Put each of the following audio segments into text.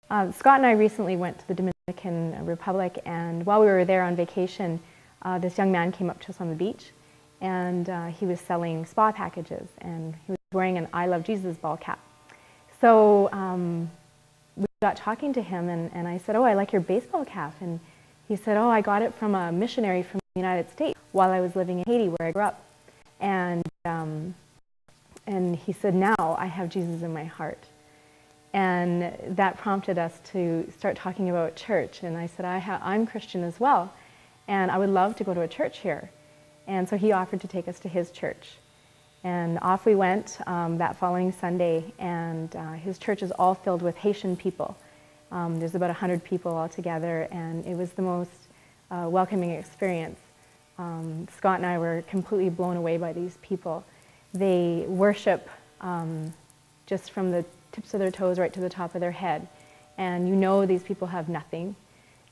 Scott and I recently went to the Dominican Republic, and while we were there on vacation, this young man came up to us on the beach, and he was selling spa packages, and he was wearing an I Love Jesus ball cap. So we got talking to him, and I said, "Oh, I like your baseball cap." And he said, "Oh, I got it from a missionary from the United States while I was living in Haiti, where I grew up." And he said, "Now I have Jesus in my heart." And that prompted us to start talking about church. And I said, I'm Christian as well, and I would love to go to a church here. And so he offered to take us to his church. And off we went that following Sunday, and his church is all filled with Haitian people. There's about 100 people all together, and it was the most welcoming experience. Scott and I were completely blown away by these people. They worship just from the tips of their toes right to the top of their head. And you know these people have nothing.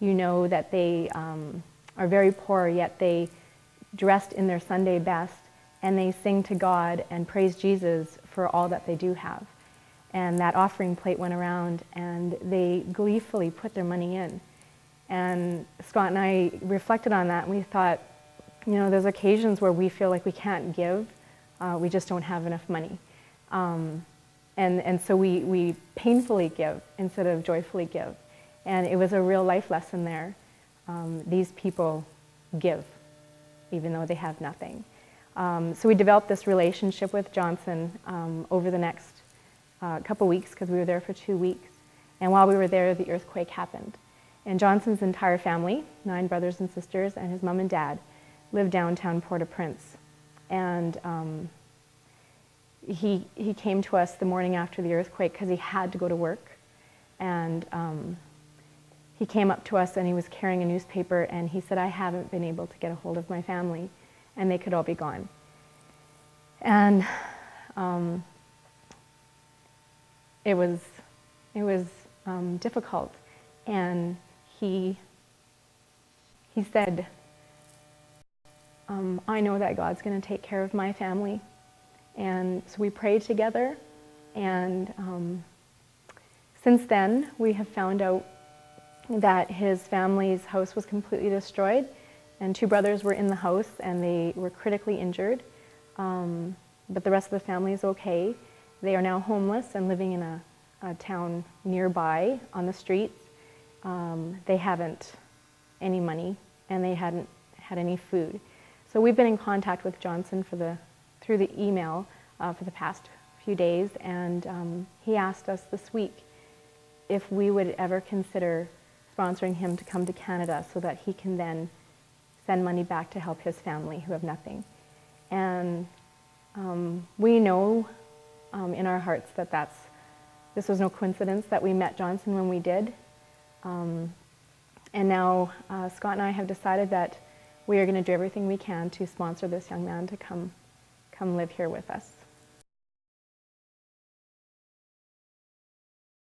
You know that they are very poor, yet they dressed in their Sunday best, and they sing to God and praise Jesus for all that they do have. And that offering plate went around, and they gleefully put their money in. And Scott and I reflected on that, and we thought, you know, there's occasions where we feel like we can't give. We just don't have enough money. And so we painfully give instead of joyfully give. And it was a real life lesson there. These people give, even though they have nothing. So we developed this relationship with Johnson over the next couple weeks, because we were there for 2 weeks. And while we were there, the earthquake happened. And Johnson's entire family, 9 brothers and sisters, and his mom and dad, lived downtown Port-au-Prince. And he came to us the morning after the earthquake because he had to go to work. And he came up to us, and he was carrying a newspaper, and he said, "I haven't been able to get a hold of my family, and they could all be gone." And it was difficult. And he said, "I know that God's going to take care of my family." And so we prayed together, and since then we have found out that his family's house was completely destroyed, and 2 brothers were in the house, and they were critically injured, but the rest of the family is okay. They are now homeless and living in a town nearby on the streets. They haven't any money, and they hadn't had any food. So we've been in contact with Johnson through the email for the past few days, and he asked us this week if we would ever consider sponsoring him to come to Canada so that he can then send money back to help his family who have nothing. And we know in our hearts that this was no coincidence that we met Johnson when we did. And now Scott and I have decided that we are going to do everything we can to sponsor this young man to come live here with us.